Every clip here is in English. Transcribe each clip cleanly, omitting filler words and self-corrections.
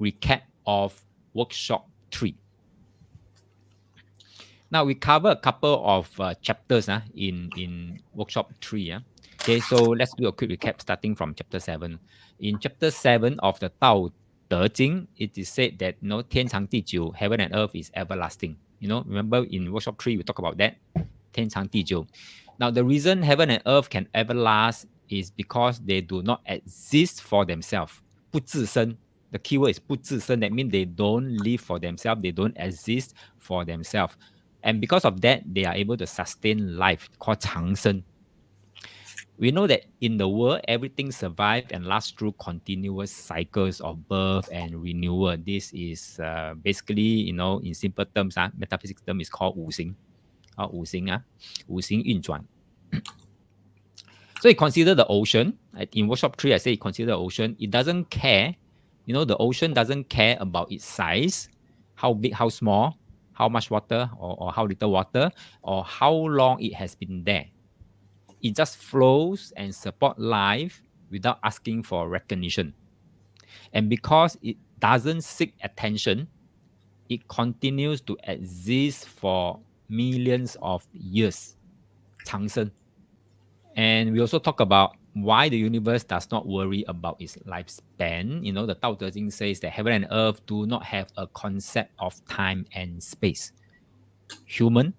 recap of workshop 3. Now we cover a couple of chapters in workshop 3. Okay, so let's do a quick recap starting from chapter 7. In chapter 7 of the Tao Te Ching, it is said that Tian Chang Di Jiu, heaven and earth is everlasting. Remember in workshop 3 we talk about that. Tian Chang Di Jiu. Now the reason heaven and earth can everlast is because they do not exist for themselves. 不自身. The keyword is 不自身. That means they don't live for themselves. They don't exist for themselves. And because of that, they are able to sustain life, called 长生. We know that in the world, everything survives and lasts through continuous cycles of birth and renewal. This is basically, in simple terms, metaphysics term is called 五行. 五行, 五行运转. So you consider the ocean. In workshop 3, I say you consider the ocean. It doesn't care. The ocean doesn't care about its size, how big, how small, how much water or how little water, or how long it has been there. It just flows and supports life without asking for recognition. And because it doesn't seek attention, it continues to exist for millions of years. 长生. And we also talk about why the universe does not worry about its lifespan. The Tao Te Ching says that heaven and earth do not have a concept of time and space. Human,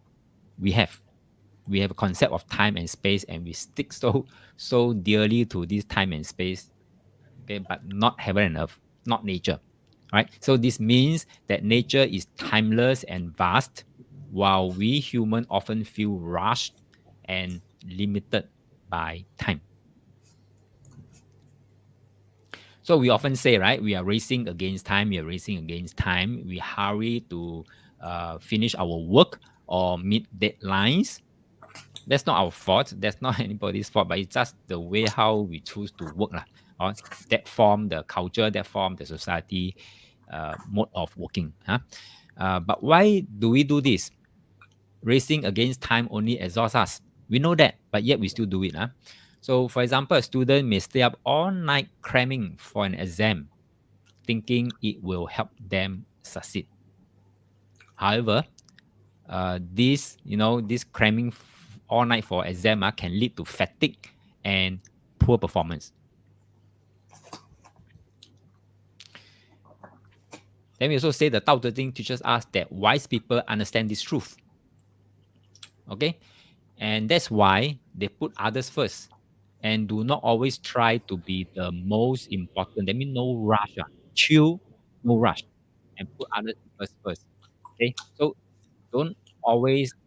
we have a concept of time and space, and we stick so dearly to this time and space. Okay, but not heaven and earth, not nature. Right? So this means that nature is timeless and vast, while we human often feel rushed and limited by time. So we often say, right, we are racing against time. We hurry to finish our work or meet deadlines. That's not our fault. That's not anybody's fault, but it's just the way how we choose to work. Or that form the culture, that form the society mode of working. But why do we do this? Racing against time only exhausts us. We know that, but yet we still do it. So, for example, a student may stay up all night cramming for an exam, thinking it will help them succeed. However, this cramming all night for exam can lead to fatigue and poor performance. Then we also say the Tao Te Ching teaches us that wise people understand this truth. Okay, and that's why they put others first and do not always try to be the most important. That means no rush, chill, no rush, and put other people first. Okay, so do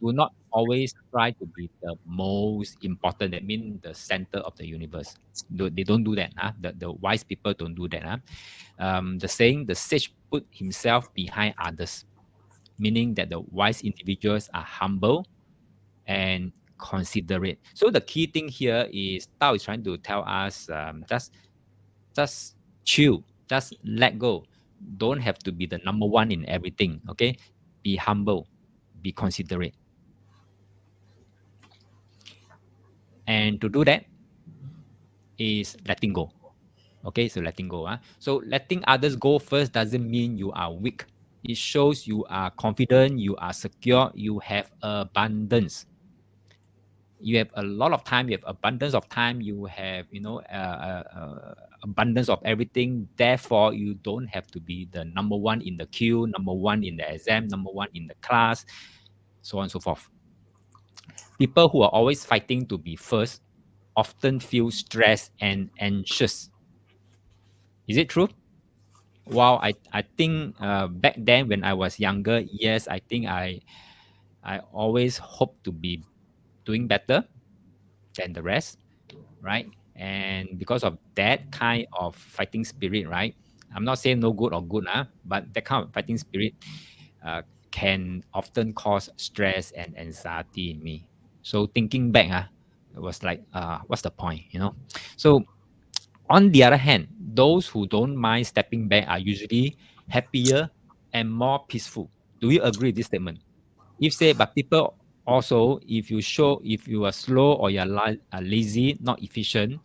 not always try to be the most important. That means the center of the universe. They don't do that. The wise people don't do that. The saying, the sage put himself behind others, meaning that the wise individuals are humble and considerate. So the key thing here is Tao is trying to tell us just chill, just let go. Don't have to be the number one in everything. Okay, be humble, be considerate. And to do that is letting go. Okay, so letting go. So letting others go first doesn't mean you are weak. It shows you are confident, you are secure, you have abundance. You have a lot of time, you have abundance of time, you have, abundance of everything. Therefore, you don't have to be the number one in the queue, number one in the exam, number one in the class, so on and so forth. People who are always fighting to be first often feel stressed and anxious. Is it true? Well, I think back then when I was younger, yes, I think I always hope to be doing better than the rest, right? And because of that kind of fighting spirit, right? I'm not saying no good or good, but that kind of fighting spirit can often cause stress and anxiety in me. So thinking back, it was like, what's the point, So on the other hand, those who don't mind stepping back are usually happier and more peaceful. Do you agree with this statement? If say, but people also, if you are slow or you're lazy, not efficient,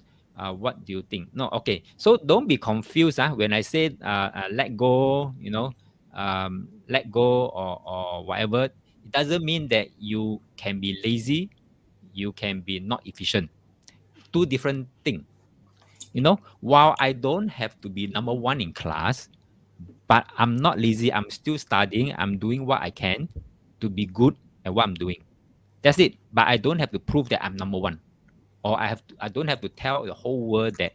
what do you think? No, okay. So don't be confused. When I say let go, let go or whatever, it doesn't mean that you can be lazy, you can be not efficient. Two different things. While I don't have to be number one in class, but I'm not lazy. I'm still studying. I'm doing what I can to be good at what I'm doing. That's it. But I don't have to prove that I'm number one, or I don't have to tell the whole world that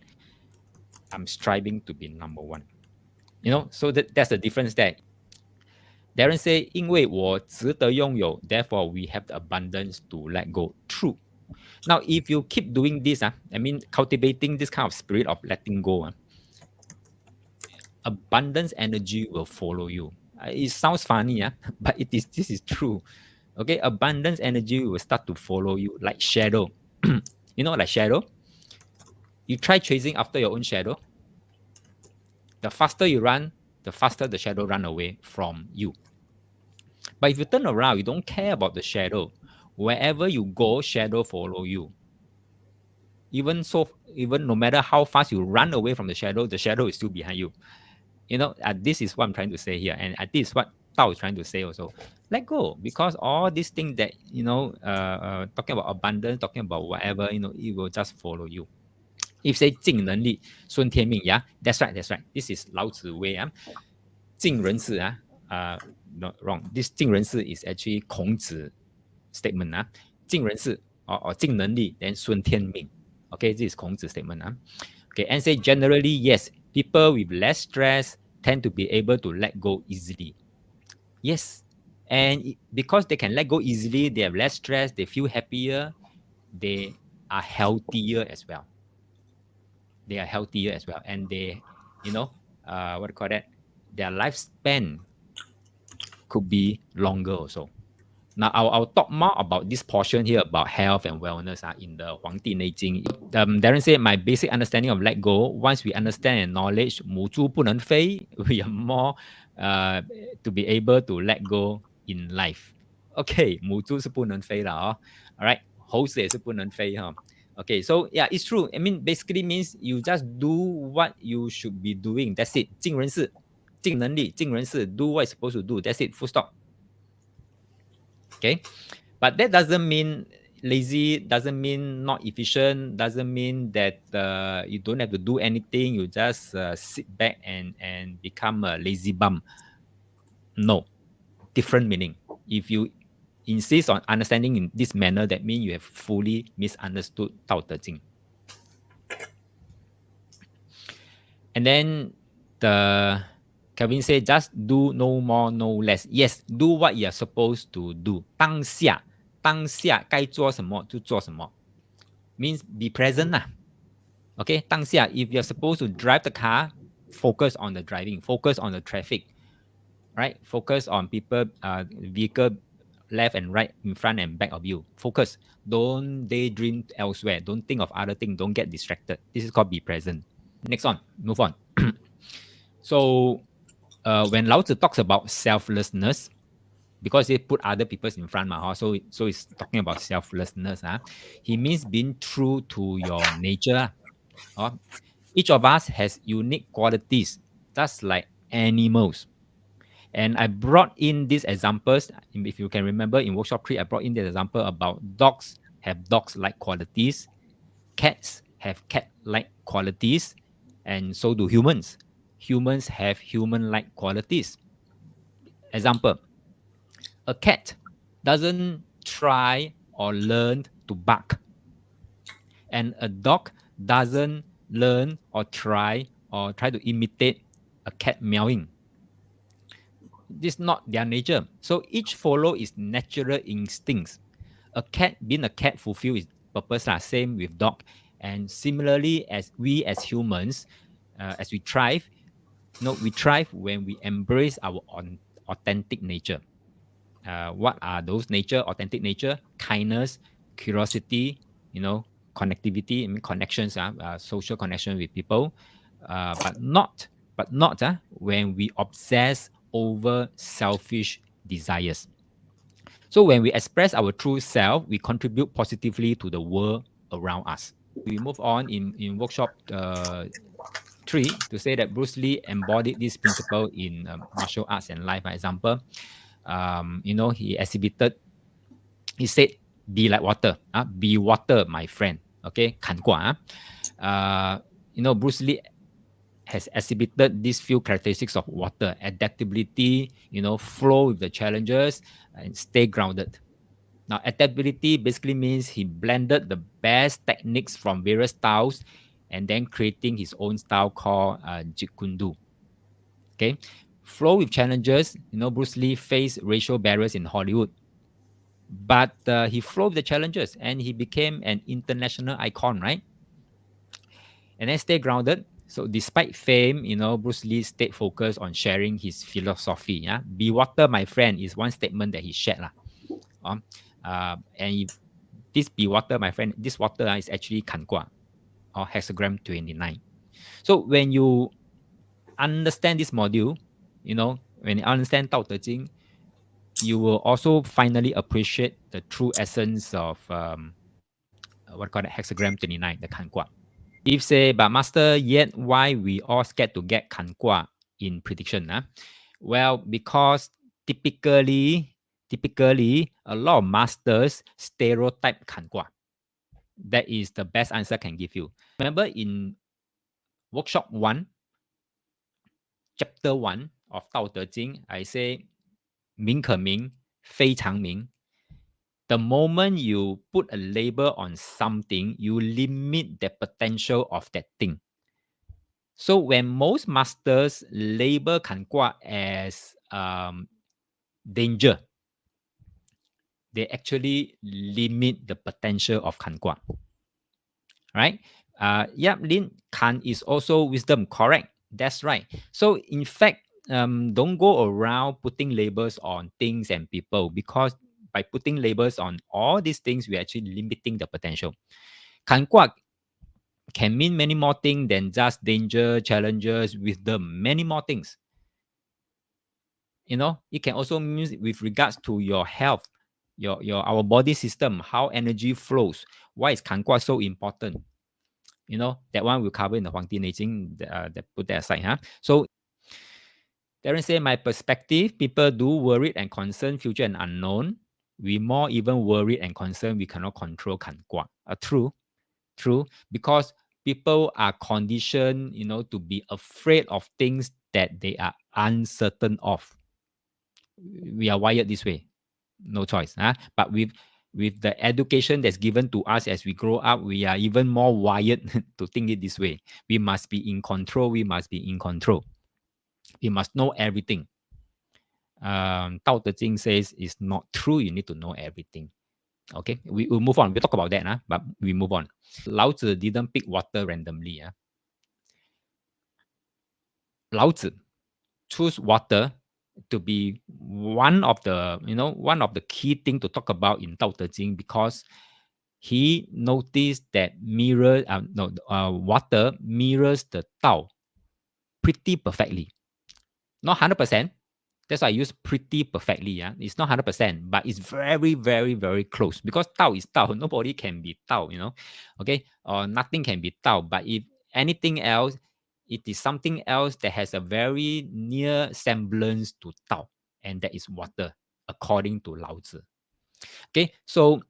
I'm striving to be number one. So that's the difference there. Darren say, 因为我值得拥有, therefore we have the abundance to let go. True. Now, if you keep doing this, cultivating this kind of spirit of letting go, abundance energy will follow you. It sounds funny, but this is true. Okay, abundance energy will start to follow you like shadow. Like shadow. You try chasing after your own shadow. The faster you run, the faster the shadow run away from you. But if you turn around, you don't care about the shadow. Wherever you go, shadow follow you. Even no matter how fast you run away from the shadow is still behind you. This is what I'm trying to say here, and this is what Tao is trying to say also. Let go, because all these things that talking about abundance, talking about whatever, it will just follow you. If say 尽能力顺天命, yeah, that's right. This is Lao Tzu way. 尽人事 not wrong. This 尽人事 is actually 孔子 statement. 尽人事 or 尽能力 then 顺天命. Okay, this is 孔子 statement. Okay, and say generally, yes, people with less stress tend to be able to let go easily. Yes, and because they can let go easily, they have less stress, they feel happier, they are healthier as well. And they, what do you call that? Their lifespan could be longer also. Now, I'll talk more about this portion here about health and wellness in the 黄帝内经. Darren said, my basic understanding of let go, once we understand and knowledge 母猪不能飞, we are more to be able to let go in life. Okay, 母猪是不能飞了. Alright, 猴子也是不能飞. Okay, so yeah, it's true. Basically means you just do what you should be doing. That's it. 尽人事, 尽能力, 尽人事, do what you're supposed to do. That's it. Full stop. Okay, but that doesn't mean lazy, doesn't mean not efficient, doesn't mean that you don't have to do anything, you just sit back and become a lazy bum. No, different meaning. If you insist on understanding in this manner, that means you have fully misunderstood Tao Te Ching. And then the Kevin said, just do no more, no less. Yes, do what you're supposed to do. 当下该做什么就做什么 means be present lah. Okay, 当下 if you're supposed to drive the car, focus on the driving, focus on the traffic, right? Focus on people, vehicle left and right, in front and back of you. Focus. Don't daydream elsewhere. Don't think of other things. Don't get distracted. This is called be present. Next on, move on. So when Lao Tzu talks about selflessness, because he put other people in front, so he's talking about selflessness. He means being true to your nature. Each of us has unique qualities, just like animals. And I brought in these examples. If you can remember, in workshop 3, I brought in the example about dogs have dogs-like qualities, cats have cat-like qualities, and so do humans. Humans have human-like qualities. Example, a cat doesn't try or learn to bark, and a dog doesn't learn or try to imitate a cat meowing. This is not their nature. So each follow its natural instincts. A cat, being a cat, fulfill its purpose. Same with dog. And similarly, as we as humans, as we thrive, we thrive when we embrace our authentic nature. What are those nature? Authentic nature, kindness, curiosity, connectivity, connections, social connection with people, but not when we obsess over selfish desires. So when we express our true self, we contribute positively to the world around us. We move on in workshop 3 to say that Bruce Lee embodied this principle in martial arts and life. For example, he exhibited, he said, be like water, be water, my friend. Okay, 砍挂. Bruce Lee has exhibited these few characteristics of water: adaptability, flow with the challenges, and stay grounded. Now, adaptability basically means he blended the best techniques from various styles and then creating his own style called Jeet Kune Do. Okay, flow with challenges. Bruce Lee faced racial barriers in Hollywood, but he flowed with the challenges and he became an international icon, right? And then stay grounded. So despite fame, Bruce Lee stayed focused on sharing his philosophy. Yeah, be water, my friend, is one statement that he shared lah. And this be water, my friend, this water is actually 砍卦 or hexagram 29. So when you understand this module, when you understand Tao Te Ching, you will also finally appreciate the true essence of what called hexagram 29, the 砍卦. If say, but master, yet why we all scared to get 砍卦 in prediction? Well, because typically, a lot of masters stereotype 砍卦. That is the best answer I can give you. Remember in workshop 1, chapter 1 of Tao Te Ching, I say, 名可名,非常名. The moment you put a label on something, you limit the potential of that thing. So when most masters label 砍卦 as danger, they actually limit the potential of 砍卦. Right? Lin, Kan is also wisdom, correct? That's right. So in fact, don't go around putting labels on things and people, because by putting labels on all these things, we're actually limiting the potential. 砍卦 can mean many more things than just danger, challenges, wisdom, many more things. It can also mean with regards to your health, our body system, how energy flows. Why is 砍卦 so important? That one we'll cover in the 黄帝内经, that put that aside. So Darren say, my perspective, people do worried and concerned future and unknown. We more even worried and concerned we cannot control 砍卦. True, because people are conditioned, to be afraid of things that they are uncertain of. We are wired this way. No choice. But with the education that's given to us as we grow up, we are even more wired to think it this way. We must be in control. We must know everything. Tao Te Ching says it's not true. You need to know everything. Okay, we'll move on. We'll talk about that, but we move on. Lao Tzu didn't pick water randomly. Lao Tzu choose water to be one of the key thing to talk about in Tao Te Ching, because he noticed that water mirrors the Tao pretty perfectly. Not 100%. That's why I use pretty perfectly. It's not 100%, but it's very, very, very close, because Tao is Tao. Nobody can be Tao, okay? Or nothing can be Tao. But if anything else, it is something else that has a very near semblance to Tao, and that is water, according to Lao Tzu. Okay, so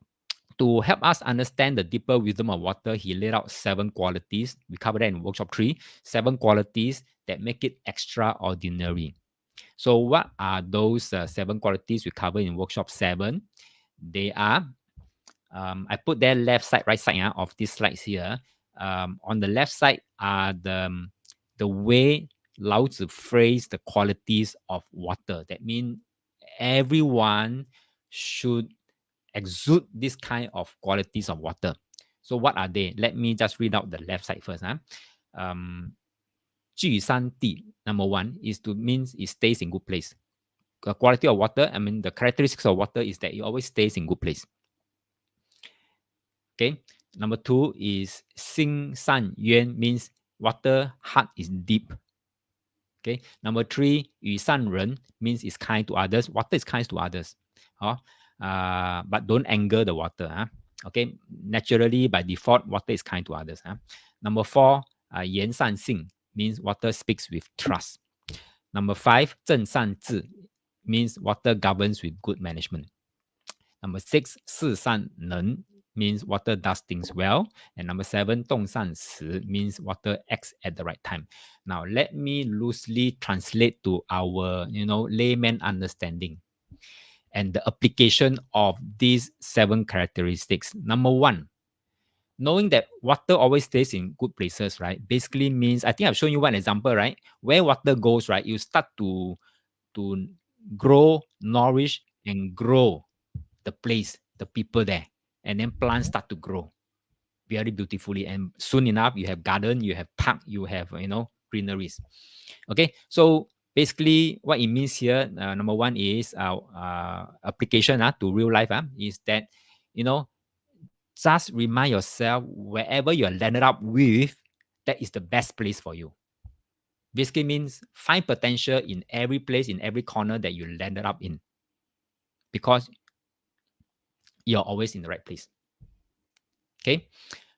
to help us understand the deeper wisdom of water, he laid out 7 qualities. We covered that in workshop 3. 7 qualities that make it extraordinary. So what are those 7 qualities we covered in workshop 7? They are, I put their left side, right side of these slides here. On the left side are the way Lao Tzu phrased the qualities of water. That means everyone should exude this kind of qualities of water. So what are they? Let me just read out the left side first. 聚山地, number 1 is to means it stays in good place. The quality of water, the characteristics of water is that it always stays in good place. Okay. Number 2 is 心善渊, means water heart is deep. Okay. Number 3, 与善人 means it's kind to others. Water is kind to others. But don't anger the water. Okay, naturally by default, water is kind to others. Number 4, 言善信 means water speaks with trust. Number 5, 正善治 means water governs with good management. Number 6, 事善能 means water does things well. And number 7, 动善时 means water acts at the right time. Now, let me loosely translate to our, layman understanding and the application of these 7 characteristics. Number 1, knowing that water always stays in good places, right? Basically means, I think I've shown you one example, right? Where water goes, right? You start to grow, nourish, and grow the place, the people there. And then plants start to grow very beautifully. And soon enough, you have garden, you have park, you have, greeneries. Okay, so basically what it means here, number 1 is application to real life is that, just remind yourself wherever you're landed up with, that is the best place for you. Basically means find potential in every place, in every corner that you landed up in, because you're always in the right place. Okay,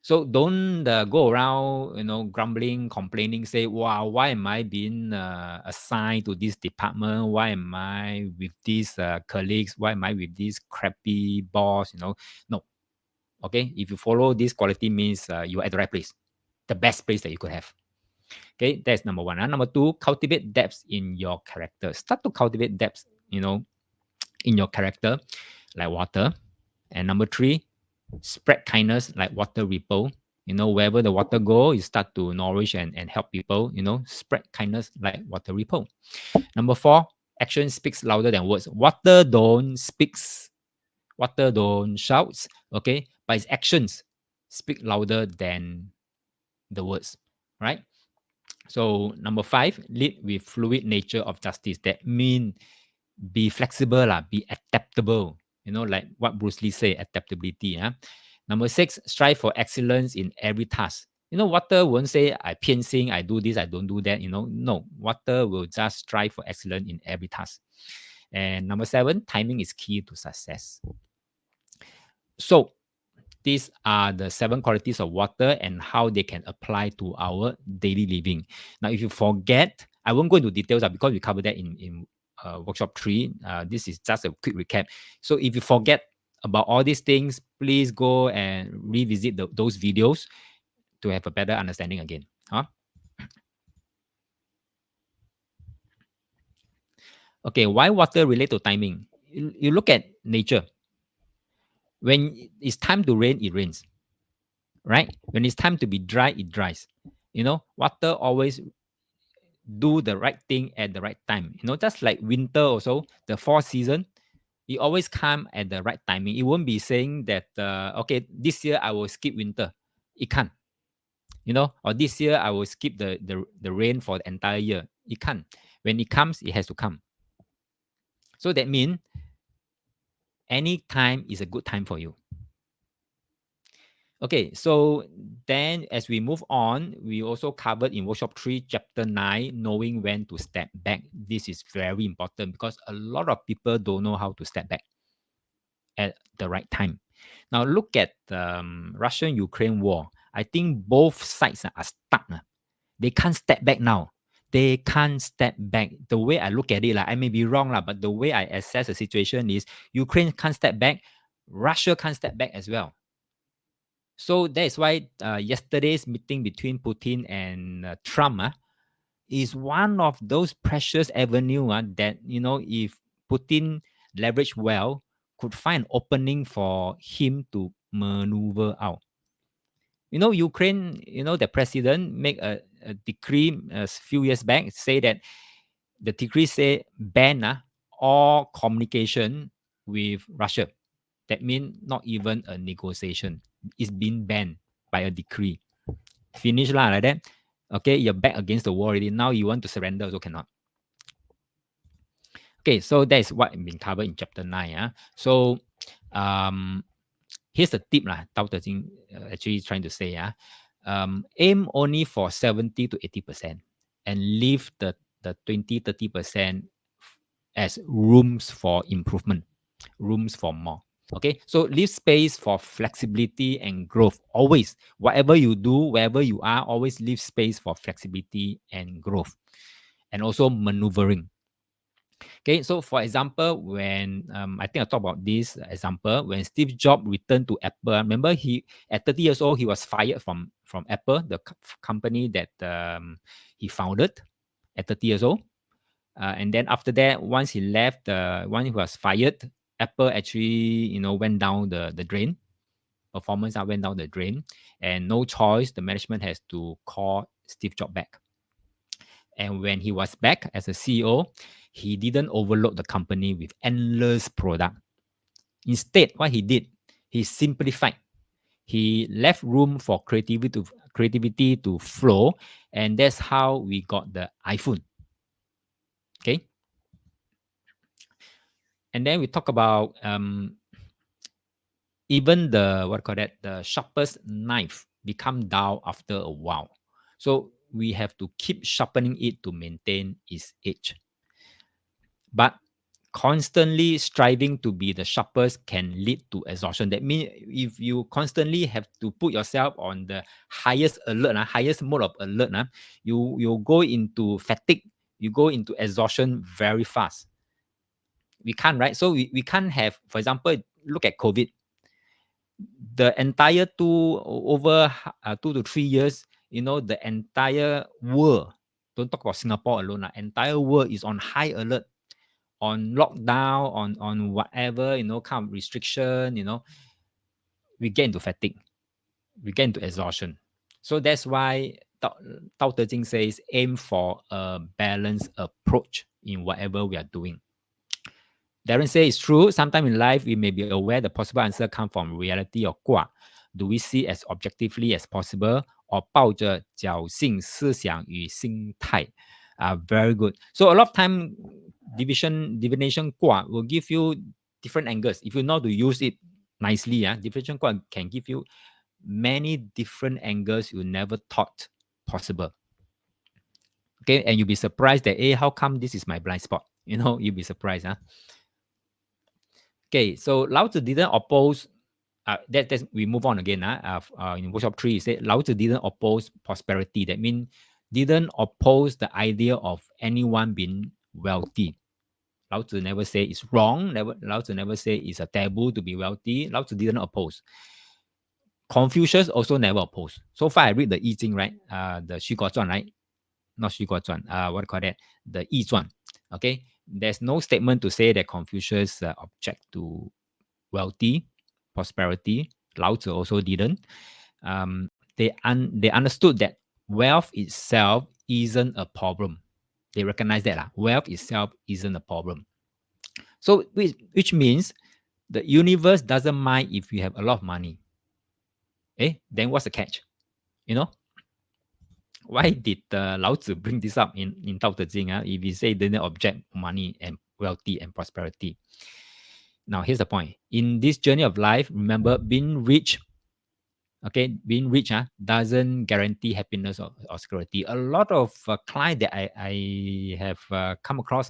so don't go around, grumbling, complaining, say, wow, why am I being assigned to this department? Why am I with these colleagues? Why am I with this crappy boss? No. Okay, if you follow this quality, means you're at the right place, the best place that you could have. Okay, that's number 1. Number 2, cultivate depth in your character. Start to cultivate depth, in your character, like water. And number 3, spread kindness like water ripple. Wherever the water go, you start to nourish and help people. Spread kindness like water ripple. Number 4, action speaks louder than words. Water don't speaks, water don't shouts, okay, but its actions speak louder than the words, right? So number 5, lead with fluid nature of justice. That mean be flexible, be adaptable. Like what Bruce Lee say, adaptability. Number 6, strive for excellence in every task. Water won't say I 偏心, I do this, I don't do that. No, water will just strive for excellence in every task. And number 7, timing is key to success. So these are the 7 qualities of water and how they can apply to our daily living. Now, if you forget, I won't go into details because we covered that in workshop 3. This is just a quick recap. So if you forget about all these things, please go and revisit those videos to have a better understanding again. Okay, why water relate to timing? You look at nature. When it's time to rain, it rains. Right? When it's time to be dry, it dries. Water always do the right thing at the right time. Just like winter also, the fall season, it always come at the right timing. It won't be saying that, okay, this year I will skip winter. It can't. Or this year I will skip the rain for the entire year. It can't. When it comes, it has to come. So that means any time is a good time for you. Okay, so then as we move on, we also covered in workshop 3, chapter 9, knowing when to step back. This is very important because a lot of people don't know how to step back at the right time. Now look at Russian-Ukraine war. I think both sides are stuck. They can't step back now. They can't step back. The way I look at it, I may be wrong, but the way I assess the situation is Ukraine can't step back, Russia can't step back as well. So that is why yesterday's meeting between Putin and Trump is one of those precious avenue that, if Putin leverage well, could find opening for him to maneuver out. Ukraine, the president make a decree a few years back, say that the decree say ban all communication with Russia. That means not even a negotiation. It's been banned by a decree. Finish lah like that. Okay, you're back against the wall already. Now you want to surrender also cannot. Okay, so that is what been covered in chapter 9. So here's a tip Tao Te Ching actually trying to say aim only for 70 to 80% and leave the 20-30% as rooms for improvement, rooms for more. Okay, so leave space for flexibility and growth. Always, whatever you do, wherever you are, always leave space for flexibility and growth, and also maneuvering. Okay, so for example, when I think I talked about this example, when Steve Jobs returned to Apple, remember he at 30 years old he was fired from Apple, the company that he founded at 30 years old. And then after that, once he left, once he was fired, Apple actually went down the drain. Performance went down the drain, and no choice, the management has to call Steve Jobs back. And when he was back as a CEO, he didn't overload the company with endless product. Instead, what he did, he simplified. He left room for creativity to flow, and that's how we got the iPhone. Okay, and then we talk about even the what call that the sharpest knife become dull after a while. So we have to keep sharpening it to maintain its edge. But constantly striving to be the sharpest can lead to exhaustion. That means if you constantly have to put yourself on the highest alert, highest mode of alert, you go into fatigue, you go into exhaustion very fast. We can't, right? So we can't have, for example, look at COVID. The entire over 2 to 3 years, the entire world, don't talk about Singapore alone, entire world is on high alert, on lockdown, on whatever, kind of restriction, we get into fatigue, we get into exhaustion. So that's why Tao Te Ching says aim for a balanced approach in whatever we are doing. Darren says it's true. Sometimes in life, we may be aware the possible answer come from reality or 卦. Do we see as objectively as possible, or 抱着侥幸思想与心态? Very good. So a lot of time, divination 卦 will give you different angles. If you know how to use it nicely, divination 卦 can give you many different angles you never thought possible. Okay, and you'll be surprised that, hey, how come this is my blind spot? You'll be surprised, huh? Okay, so Lao Tzu didn't oppose. That's we move on again. In workshop 3, he said Lao Tzu didn't oppose prosperity. That means didn't oppose the idea of anyone being wealthy. Lao Tzu never say it's wrong. Lao Tzu never say it's a taboo to be wealthy. Lao Tzu didn't oppose. Confucius also never opposed. So far, I read the I Ching, right? The Xu Guo Zhuan, right? Not Xu Guo Zhuan. What do you call that? The Yi Zhuan. Okay, there's no statement to say that Confucius object to wealthy, prosperity. Lao Tzu also didn't. They understood that wealth itself isn't a problem. They recognize that wealth itself isn't a problem. So which means the universe doesn't mind if you have a lot of money. Then what's the catch? Why did Lao Tzu bring this up in Tao Te Ching? If he say didn't object money and wealthy and prosperity. Now here's the point. In this journey of life, remember being rich. Okay, being rich doesn't guarantee happiness or security. A lot of clients that I have come across,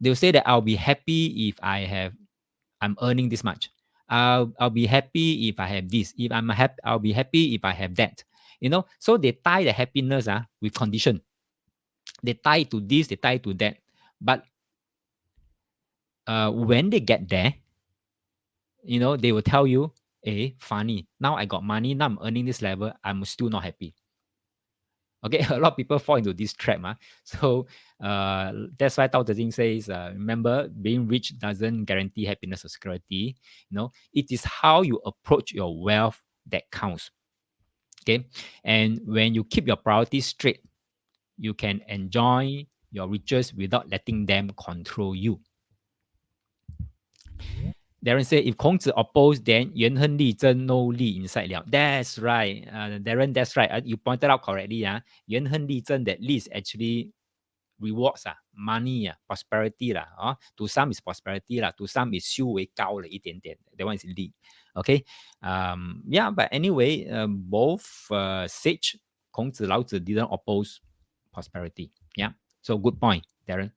they'll say that I'll be happy if I'm earning this much. I'll be happy if I have this. If I'm happy, I'll be happy if I have that. So they tie the happiness with condition. They tie to this, they tie to that. But when they get there, they will tell you, funny. Now I got money. Now I'm earning this level. I'm still not happy. Okay, a lot of people fall into this trap. So that's why Tao Te Ching says, remember, being rich doesn't guarantee happiness or security. It is how you approach your wealth that counts. Okay, and when you keep your priorities straight, you can enjoy your riches without letting them control you. Darren said, if Kongzi opposed, then Yuan Hen Li Zhen no Li inside liao. That's right. Darren, that's right. You pointed out correctly. Yuan Hen Li Zhen, that Li is actually rewards, money, prosperity. To some is prosperity. To some is 修为高了一点点. That one is Li. Okay. Yeah, but anyway, both sage, Kongzi, Lao Tzu didn't oppose prosperity. Yeah. So good point, Darren.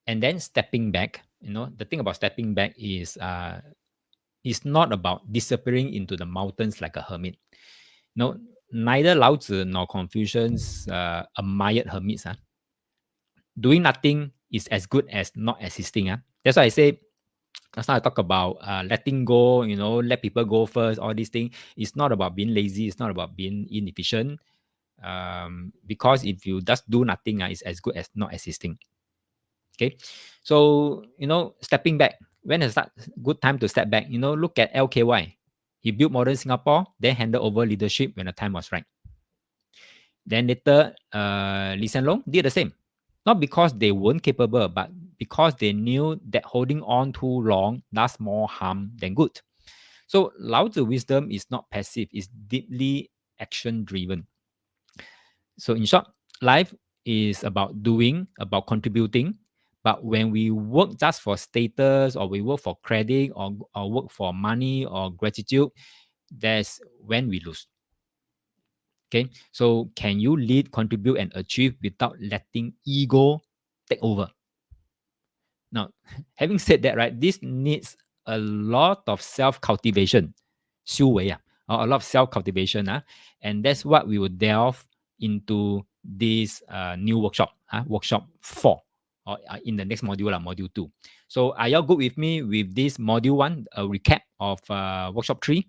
And then stepping back, the thing about stepping back is it's not about disappearing into the mountains like a hermit. No, neither Lao Tzu nor Confucius admired hermits. Doing nothing is as good as not existing. That's why I say last time I talk about letting go, let people go first, all these things. It's not about being lazy, it's not about being inefficient. Because if you just do nothing, it's as good as not existing. Okay. So, stepping back, when is that good time to step back? Look at LKY. He built modern Singapore, then handed over leadership when the time was right. Then later, Lee Hsien Loong did the same. Not because they weren't capable, but because they knew that holding on too long does more harm than good. So Lao Tzu wisdom is not passive, it's deeply action driven. So in short, life is about doing, about contributing. But when we work just for status, or we work for credit, or work for money or gratitude, that's when we lose. Okay. So can you lead, contribute, and achieve without letting ego take over? Now, having said that, right, this needs a lot of self-cultivation, 修为, or a lot of self-cultivation, and that's what we will delve into this new workshop, workshop 4, or in the next module, module 2. So are y'all good with me with this module 1, a recap of workshop 3?